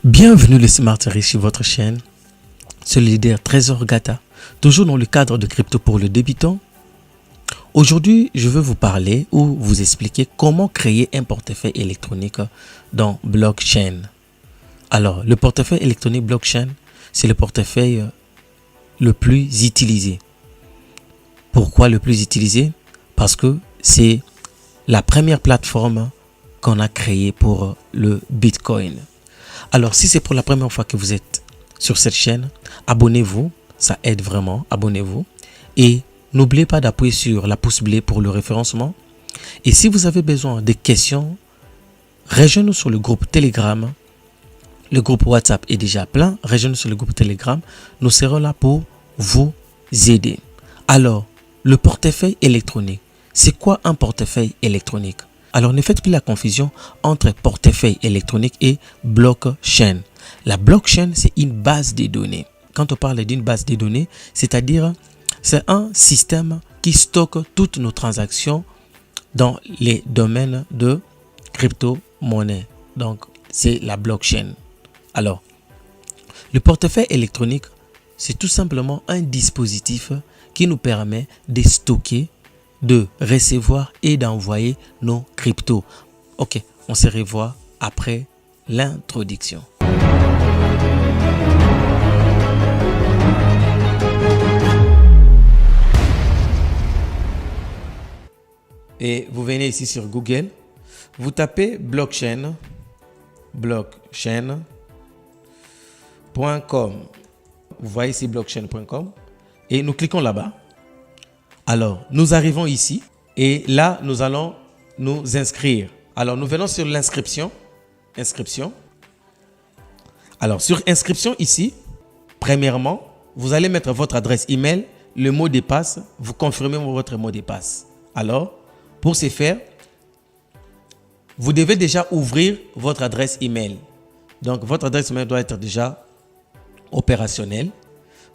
Bienvenue le Smart Riche sur votre chaîne, Solidaire Trésor Gata, toujours dans le cadre de crypto pour le débutant. Aujourd'hui, je veux vous parler ou vous expliquer comment créer un portefeuille électronique dans blockchain. Alors, le portefeuille électronique blockchain, c'est le portefeuille le plus utilisé. Pourquoi le plus utilisé? Parce que c'est la première plateforme qu'on a créée pour le Bitcoin. Alors, si c'est pour la première fois que vous êtes sur cette chaîne, abonnez-vous, ça aide vraiment, abonnez-vous. Et n'oubliez pas d'appuyer sur la pouce bleue pour le référencement. Et si vous avez besoin de questions, rejoignez-nous sur le groupe Telegram. Le groupe WhatsApp est déjà plein, rejoignez-nous sur le groupe Telegram. Nous serons là pour vous aider. Alors, le portefeuille électronique, c'est quoi un portefeuille électronique? Alors, ne faites plus la confusion entre portefeuille électronique et blockchain. La blockchain, c'est une base de données. Quand on parle d'une base de données, c'est-à-dire c'est un système qui stocke toutes nos transactions dans les domaines de crypto-monnaie. Donc, c'est la blockchain. Alors, le portefeuille électronique, c'est tout simplement un dispositif qui nous permet de stocker, de recevoir et d'envoyer nos cryptos. Ok, on se revoit après l'introduction. Et vous venez ici sur Google, vous tapez blockchain.com. Vous voyez ici blockchain.com et nous cliquons là-bas. Alors, nous arrivons ici et là, nous allons nous inscrire. Alors, nous venons sur l'inscription. Inscription. Alors, sur inscription ici, premièrement, vous allez mettre votre adresse email, le mot de passe, vous confirmez votre mot de passe. Alors, pour ce faire, vous devez déjà ouvrir votre adresse email. Donc, votre adresse email doit être déjà opérationnelle.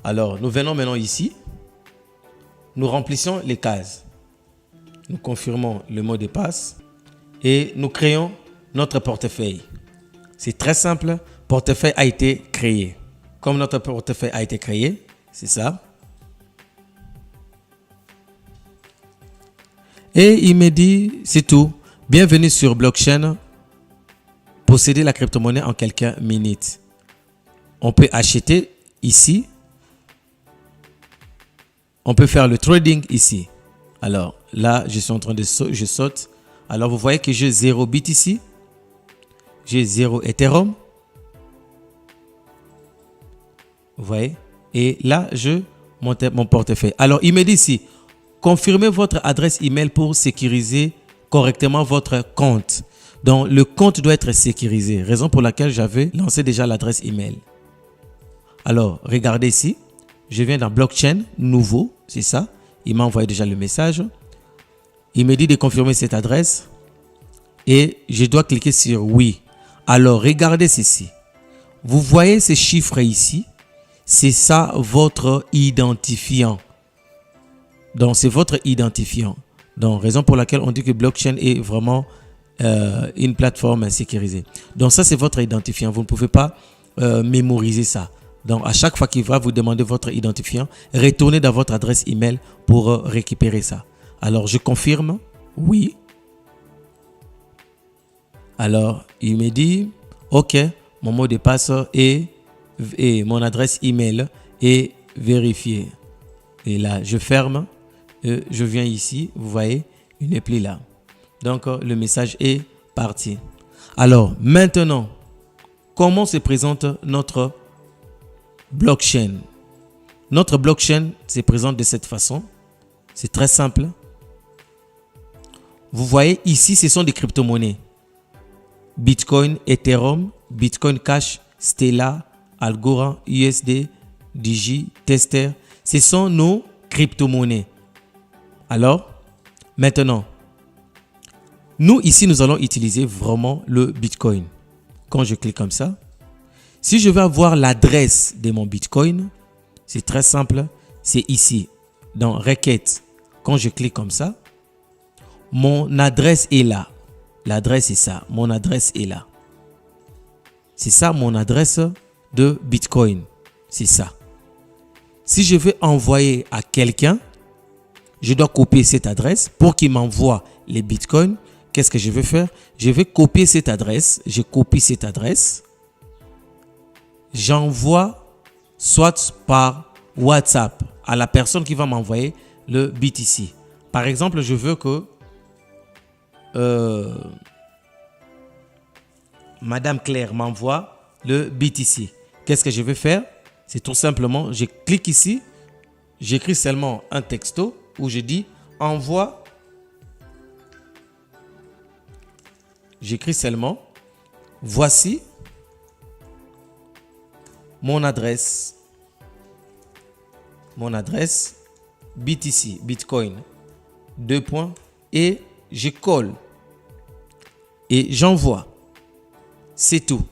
Alors, nous venons maintenant ici. Nous remplissons les cases. Nous confirmons le mot de passe et nous créons notre portefeuille. C'est très simple. Portefeuille a été créé. Comme notre portefeuille a été créé, c'est ça. Et il me dit, c'est tout. Bienvenue sur blockchain. Posséder la crypto-monnaie en quelques minutes. On peut acheter ici. On peut faire le trading ici. Alors là, je suis en train de je saute. Alors vous voyez que j'ai 0 bit ici. J'ai 0 Ethereum. Vous voyez? Et là, je monte mon portefeuille. Alors il me dit ici, confirmez votre adresse email pour sécuriser correctement votre compte. Donc le compte doit être sécurisé. Raison pour laquelle j'avais lancé déjà l'adresse email. Alors regardez ici. Je viens dans blockchain, nouveau, c'est ça. Il m'a envoyé déjà le message. Il me dit de confirmer cette adresse. Et je dois cliquer sur oui. Alors, regardez ceci. Vous voyez ces chiffres ici. C'est ça votre identifiant. Donc, c'est votre identifiant. Donc, raison pour laquelle on dit que blockchain est vraiment une plateforme sécurisée. Donc, ça, c'est votre identifiant. Vous ne pouvez pas mémoriser ça. Donc, à chaque fois qu'il va vous demander votre identifiant, retournez dans votre adresse email pour récupérer ça. Alors, je confirme. Oui. Alors, il me dit, OK, mon mot de passe et mon adresse email est vérifié. Et là, je ferme. Je viens ici. Vous voyez, il n'est plus là. Donc, le message est parti. Alors, maintenant, comment se présente notre blockchain? Notre blockchain se présente de cette façon. C'est très simple. Vous voyez ici, ce sont des crypto-monnaies. Bitcoin, Ethereum, Bitcoin Cash, Stellar, Algorand, USD, Digi, Tester. Ce sont nos crypto-monnaies. Alors, maintenant, nous ici, nous allons utiliser vraiment le Bitcoin. Quand je clique comme ça, si je veux avoir l'adresse de mon Bitcoin, c'est très simple. C'est ici, dans requête. Quand je clique comme ça, mon adresse est là. L'adresse est ça. Mon adresse est là. C'est ça mon adresse de Bitcoin. C'est ça. Si je veux envoyer à quelqu'un, je dois copier cette adresse pour qu'il m'envoie les Bitcoins. Qu'est-ce que je vais faire? Je vais copier cette adresse. Je copie cette adresse. J'envoie soit par WhatsApp à la personne qui va m'envoyer le BTC. Par exemple, je veux que Madame Claire m'envoie le BTC. Qu'est-ce que je vais faire? C'est tout simplement, je clique ici, j'écris seulement un texto où je dis envoie. J'écris seulement voici mon adresse BTC, Bitcoin, 2 points, et je colle et j'envoie. C'est tout.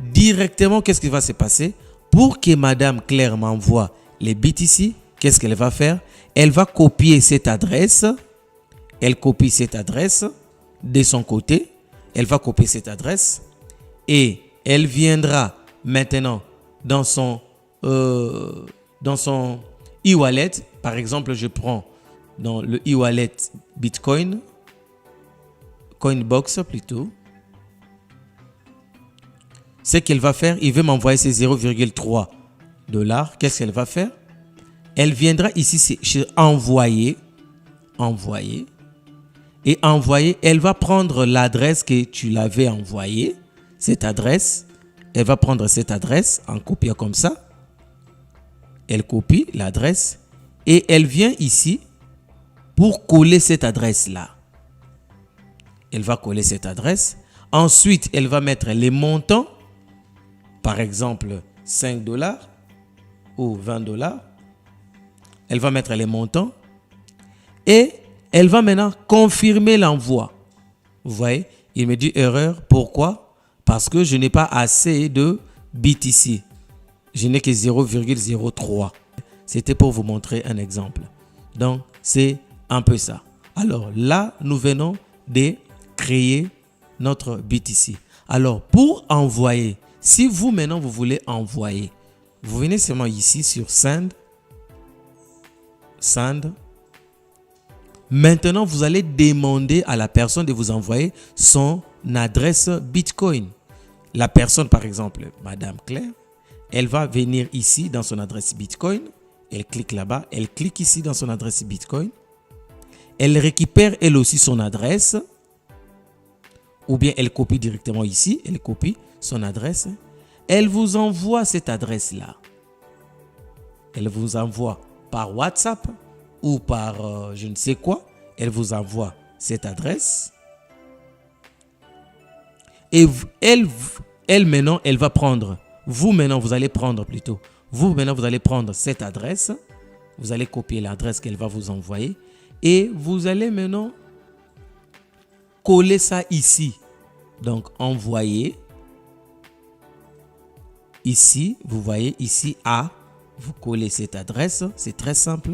Directement, qu'est-ce qui va se passer? Pour que Madame Claire m'envoie les BTC, qu'est-ce qu'elle va faire? Elle va copier cette adresse. Elle copie cette adresse de son côté. Elle va copier cette adresse et elle viendra maintenant dans son e-wallet. Par exemple, je prends dans le e-wallet Bitcoin, Coinbox plutôt. Ce qu'elle va faire, il veut m'envoyer ces 0,3 $. Qu'est-ce qu'elle va faire? Elle viendra ici chez envoyer. Et envoyer, elle va prendre l'adresse que tu l'avais envoyée. Cette adresse, elle va prendre cette adresse en copiant comme ça. Elle copie l'adresse et elle vient ici pour coller cette adresse-là. Elle va coller cette adresse. Ensuite, elle va mettre les montants. Par exemple, 5 $ ou 20 $. Elle va mettre les montants et elle va maintenant confirmer l'envoi. Vous voyez, il me dit erreur. Pourquoi? Parce que je n'ai pas assez de BTC. Je n'ai que 0,03. C'était pour vous montrer un exemple. Donc, c'est un peu ça. Alors là, nous venons de créer notre BTC. Alors, pour envoyer, si vous maintenant vous voulez envoyer, vous venez seulement ici sur Send. Maintenant, vous allez demander à la personne de vous envoyer son adresse Bitcoin. La personne, par exemple, Madame Claire, elle va venir ici dans son adresse Bitcoin. Elle clique là-bas. Elle clique ici dans son adresse Bitcoin. Elle récupère elle aussi son adresse. Ou bien elle copie directement ici. Elle copie son adresse. Elle vous envoie cette adresse-là. Elle vous envoie par WhatsApp ou par je ne sais quoi. Elle vous envoie cette adresse. Et elle maintenant, elle va prendre. Vous maintenant, vous allez prendre plutôt. Vous maintenant, vous allez prendre cette adresse. Vous allez copier l'adresse qu'elle va vous envoyer. Et vous allez maintenant coller ça ici. Donc, envoyer. Ici, vous voyez ici A. Vous collez cette adresse. C'est très simple.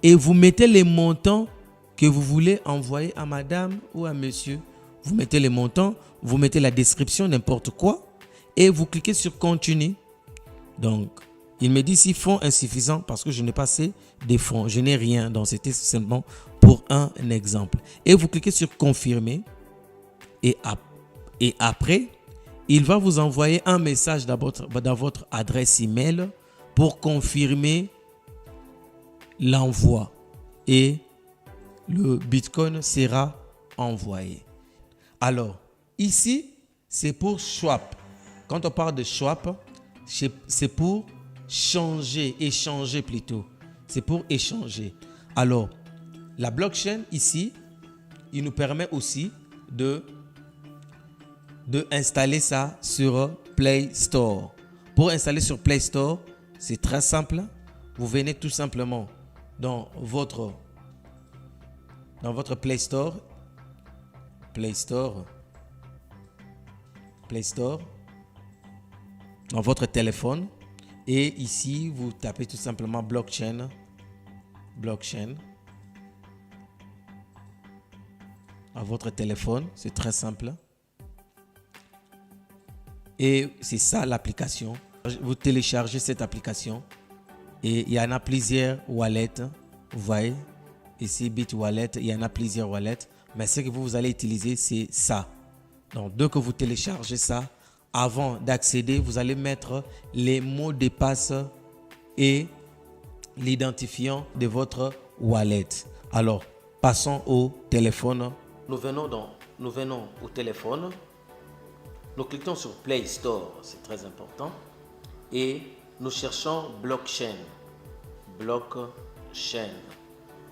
Et vous mettez les montants que vous voulez envoyer à madame ou à monsieur. Vous mettez les montants. Vous mettez la description, n'importe quoi. Et vous cliquez sur continue. Donc, il me dit si fonds insuffisants parce que je n'ai pas assez de fonds. Je n'ai rien. Donc, c'était simplement pour un exemple. Et vous cliquez sur confirmer. Et après, il va vous envoyer un message dans votre adresse email pour confirmer l'envoi. Et le Bitcoin sera envoyé. Alors, ici, c'est pour swap. Quand on parle de swap, c'est pour changer, échanger plutôt. C'est pour échanger. Alors, la blockchain ici, il nous permet aussi de installer ça sur Play Store. Pour installer sur Play Store, c'est très simple. Vous venez tout simplement dans votre Play Store. Dans votre téléphone. Et ici, vous tapez tout simplement blockchain. À votre téléphone, c'est très simple. Et c'est ça l'application. Vous téléchargez cette application et il y en a plusieurs wallets. Vous voyez ici BitWallet, il y en a plusieurs wallets. Mais ce que vous allez utiliser, c'est ça. Donc, dès que vous téléchargez ça, avant d'accéder, vous allez mettre les mots de passe et l'identifiant de votre wallet. Alors, passons au téléphone. Nous venons au téléphone. Nous cliquons sur Play Store, c'est très important. Et nous cherchons blockchain.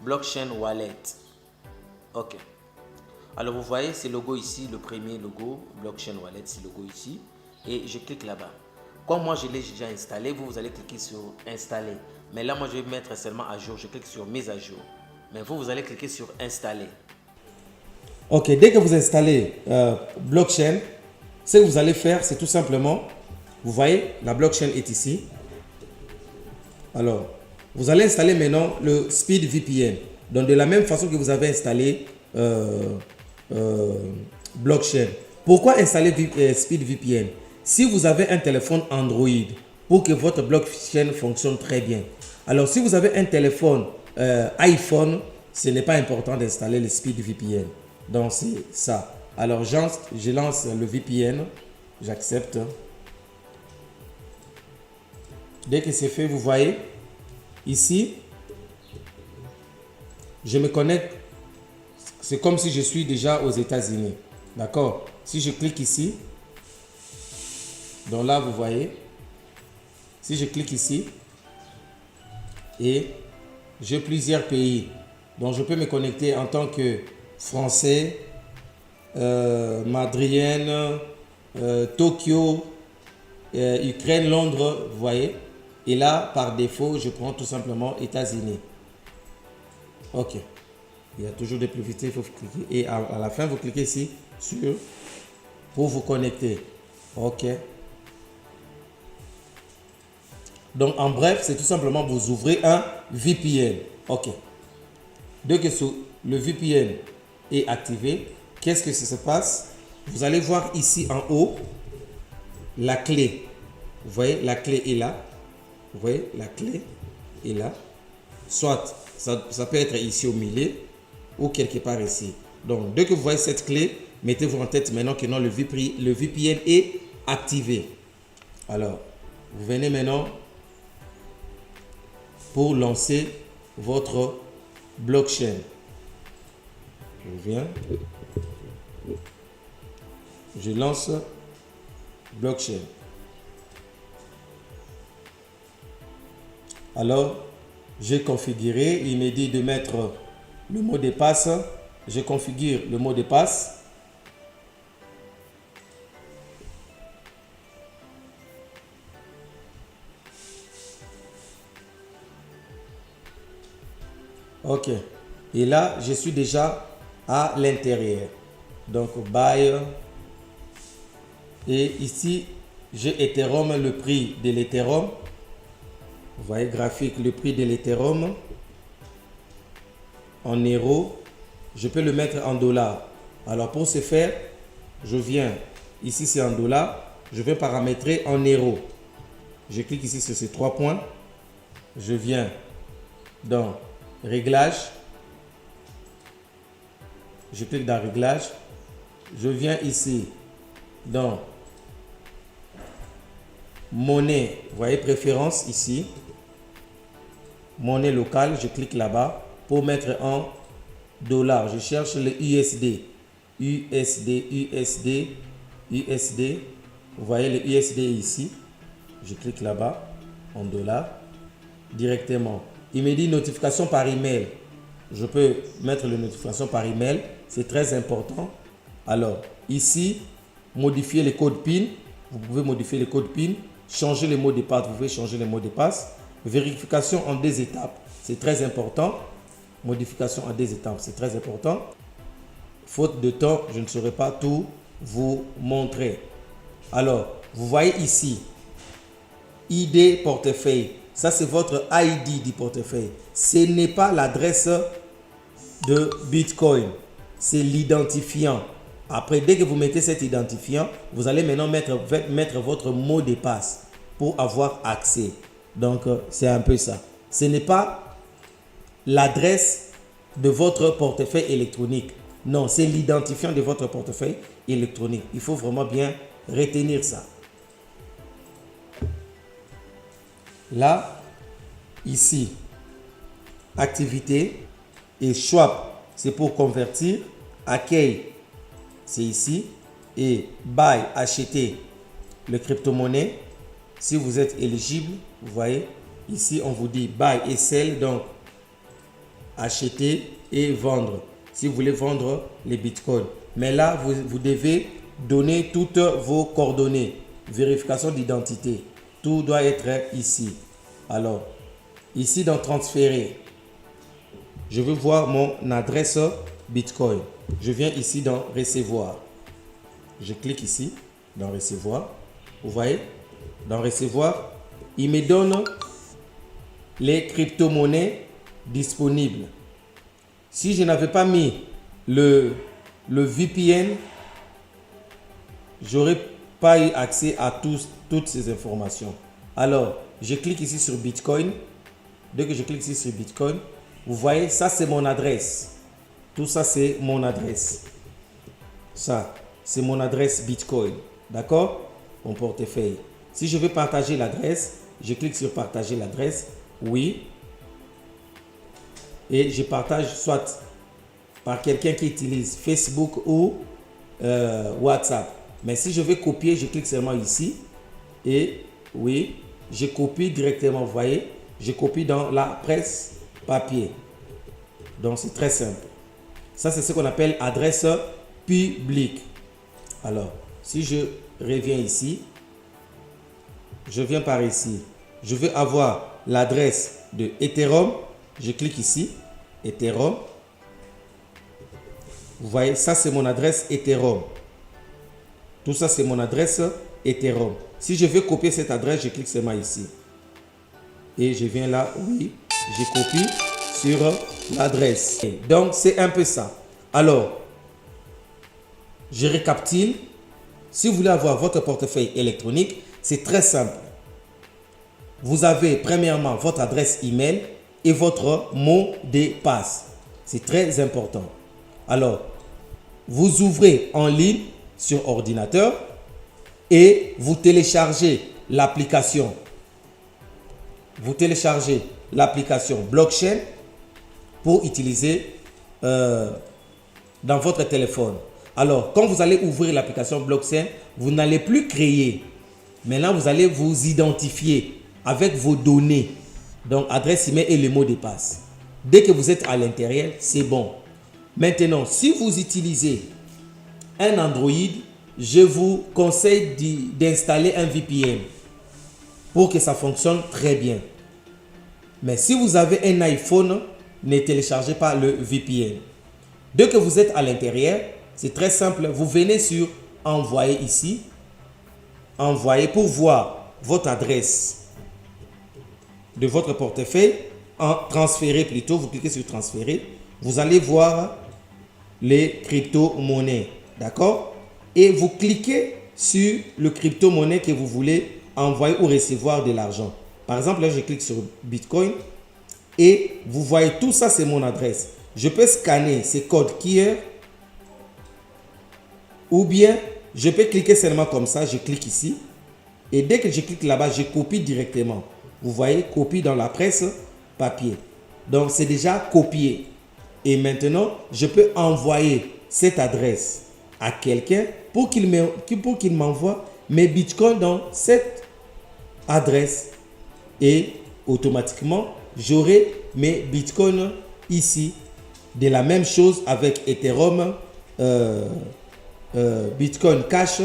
Blockchain wallet. OK. Alors vous voyez ce logo ici, le premier logo, blockchain wallet, ce logo ici. Et je clique là-bas. Comme moi je l'ai déjà installé, vous allez cliquer sur installer. Mais là moi je vais mettre seulement à jour, je clique sur mise à jour. Mais vous allez cliquer sur installer. Ok, dès que vous installez blockchain, ce que vous allez faire, c'est tout simplement, vous voyez, la blockchain est ici. Alors, vous allez installer maintenant le SpeedVPN. Donc, de la même façon que vous avez installé blockchain. Pourquoi installer SpeedVPN? Si vous avez un téléphone Android, pour que votre blockchain fonctionne très bien. Alors, si vous avez un téléphone iPhone, ce n'est pas important d'installer le SpeedVPN. Donc, c'est ça. Alors, je lance le VPN. J'accepte. Dès que c'est fait, vous voyez, ici, je me connecte. C'est comme si je suis déjà aux États-Unis. D'accord? Si je clique ici, donc là, vous voyez, si je clique ici, et j'ai plusieurs pays. Donc, je peux me connecter en tant que Français, Madrienne, Tokyo, Ukraine, Londres, vous voyez. Et là, par défaut, je prends tout simplement États-Unis. OK. Il y a toujours des publicités, il faut cliquer. Et à la fin, vous cliquez ici sur pour vous connecter. OK. Donc, en bref, c'est tout simplement vous ouvrez un VPN. OK. Dès que le VPN est activé, qu'est-ce que ça se passe? Vous allez voir ici en haut la clé. Vous voyez, la clé est là. Vous voyez, la clé est là. Soit, ça peut être ici au milieu ou quelque part ici. Donc, dès que vous voyez cette clé, mettez-vous en tête maintenant que non, le VPN est activé. Alors, vous venez maintenant pour lancer votre blockchain. Je viens. Je lance blockchain. Alors, j'ai configuré. Il me dit de mettre le mot de passe. Je configure le mot de passe. OK. Et là, je suis déjà à l'intérieur. Donc, buy. Et ici, j'ai Ethereum, le prix de l'Ethereum. Vous voyez, graphique, le prix de l'Ethereum en euros. Je peux le mettre en dollars. Alors, pour ce faire, je viens, ici c'est en dollars, je vais paramétrer en euros. Je clique ici sur ces trois points. Je viens dans Réglages. Je clique dans Réglages. Je viens ici dans Monnaie. Vous voyez, Préférences ici. Monnaie locale. Je clique là-bas pour mettre en dollars. Je cherche le USD. USD. Vous voyez le USD ici. Je clique là-bas en dollars directement. Il me dit notification par email. Je peux mettre la notification par email. C'est très important. Alors, ici, modifier les codes PIN. Vous pouvez modifier les codes PIN. Changer les mots de passe. Vous pouvez changer les mots de passe. Vérification en 2 étapes. C'est très important. Modification en 2 étapes. C'est très important. Faute de temps, je ne saurais pas tout vous montrer. Alors, vous voyez ici, ID portefeuille. Ça, c'est votre ID du portefeuille. Ce n'est pas l'adresse de Bitcoin. C'est l'identifiant. Après, dès que vous mettez cet identifiant, vous allez maintenant mettre votre mot de passe pour avoir accès. Donc, c'est un peu ça. Ce n'est pas l'adresse de votre portefeuille électronique. Non, c'est l'identifiant de votre portefeuille électronique. Il faut vraiment bien retenir ça. Là, ici, activité et swap, c'est pour convertir. Accueil, c'est ici. Et buy, acheter le crypto-monnaie. Si vous êtes éligible, vous voyez, ici on vous dit buy et sell, donc acheter et vendre. Si vous voulez vendre les bitcoins. Mais là, vous devez donner toutes vos coordonnées. Vérification d'identité. Tout doit être ici. Alors, ici dans transférer, je veux voir mon adresse Bitcoin. Je viens ici dans recevoir. Je clique ici dans recevoir. Vous voyez, dans recevoir, il me donne les crypto-monnaies disponibles. Si je n'avais pas mis le VPN, j'aurais pas eu accès à toutes ces informations. Alors, je clique ici sur Bitcoin. Dès que je clique ici sur Bitcoin, vous voyez, ça c'est mon adresse. Tout ça c'est mon adresse. Ça, c'est mon adresse Bitcoin. D'accord? Mon portefeuille. Si je veux partager l'adresse, je clique sur partager l'adresse. Oui. Et je partage soit par quelqu'un qui utilise Facebook ou WhatsApp. Mais si je veux copier, je clique seulement ici. Et oui, je copie directement. Vous voyez, je copie dans la presse papier. Donc, c'est très simple. Ça, c'est ce qu'on appelle adresse publique. Alors, si je reviens ici, je viens par ici. Je veux avoir l'adresse de Ethereum. Je clique ici, Ethereum. Vous voyez, ça c'est mon adresse Ethereum. Tout ça c'est mon adresse Ethereum. Si je veux copier cette adresse, je clique seulement ici. Et je viens là, oui, je copie sur l'adresse. Donc c'est un peu ça. Alors, je récapitule. Si vous voulez avoir votre portefeuille électronique, c'est très simple. Vous avez premièrement votre adresse email et votre mot de passe. C'est très important. Alors, vous ouvrez en ligne sur ordinateur et vous téléchargez l'application. Vous téléchargez l'application blockchain pour utiliser dans votre téléphone. Alors, quand vous allez ouvrir l'application blockchain, vous n'allez plus créer. Maintenant, vous allez vous identifier avec vos données. Donc, adresse email et le mot de passe. Dès que vous êtes à l'intérieur, c'est bon. Maintenant, si vous utilisez un Android, je vous conseille d'installer un VPN pour que ça fonctionne très bien. Mais si vous avez un iPhone, ne téléchargez pas le VPN. Dès que vous êtes à l'intérieur, c'est très simple. Vous venez sur envoyer ici. Envoyer pour voir votre adresse de votre portefeuille. Transférer plutôt. Vous cliquez sur transférer. Vous allez voir les crypto-monnaies. D'accord? Et vous cliquez sur le crypto-monnaie que vous voulez envoyer ou recevoir de l'argent. Par exemple, là, je clique sur Bitcoin. Et vous voyez, tout ça, c'est mon adresse. Je peux scanner ces codes QR. Ou bien, je peux cliquer seulement comme ça. Je clique ici. Et dès que je clique là-bas, je copie directement. Vous voyez, copie dans la presse papier. Donc, c'est déjà copié. Et maintenant, je peux envoyer cette adresse à quelqu'un pour qu'il m'envoie mes bitcoins dans cette adresse. Et automatiquement, j'aurai mes bitcoins ici. De la même chose avec Ethereum, Bitcoin Cash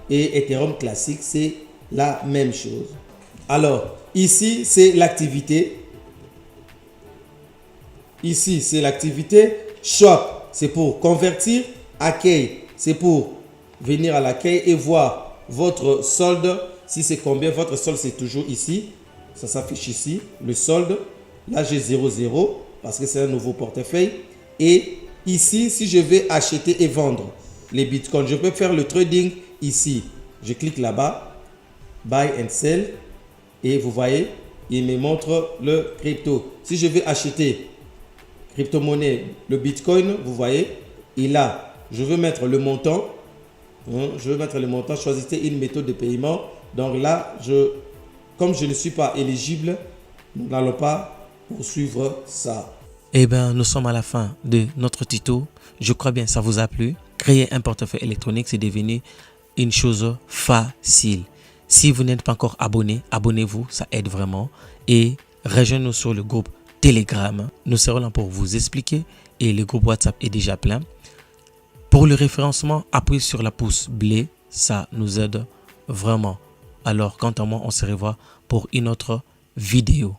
et Ethereum classique, c'est la même chose. Alors, ici, c'est l'activité. Ici, c'est l'activité. Shop, c'est pour convertir. Accueil, c'est pour venir à l'accueil et voir votre solde. Si c'est combien, votre solde, c'est toujours ici. Ça s'affiche ici, le solde. Là, j'ai 0,0 parce que c'est un nouveau portefeuille. Et ici, si je vais acheter et vendre, les bitcoins. Je peux faire le trading ici. Je clique là-bas, buy and sell, et vous voyez, il me montre le crypto. Si je veux acheter crypto-monnaie, le bitcoin, vous voyez, et là, je veux mettre le montant. Choisissez une méthode de paiement. Donc là, comme je ne suis pas éligible, nous n'allons pas poursuivre ça. Eh bien, nous sommes à la fin de notre tuto. Je crois bien que ça vous a plu. Créer un portefeuille électronique, c'est devenu une chose facile. Si vous n'êtes pas encore abonné, abonnez-vous, ça aide vraiment. Et rejoignez-nous sur le groupe Telegram. Nous serons là pour vous expliquer. Et le groupe WhatsApp est déjà plein. Pour le référencement, appuyez sur la pouce bleue. Ça nous aide vraiment. Alors, quant à moi, on se revoit pour une autre vidéo.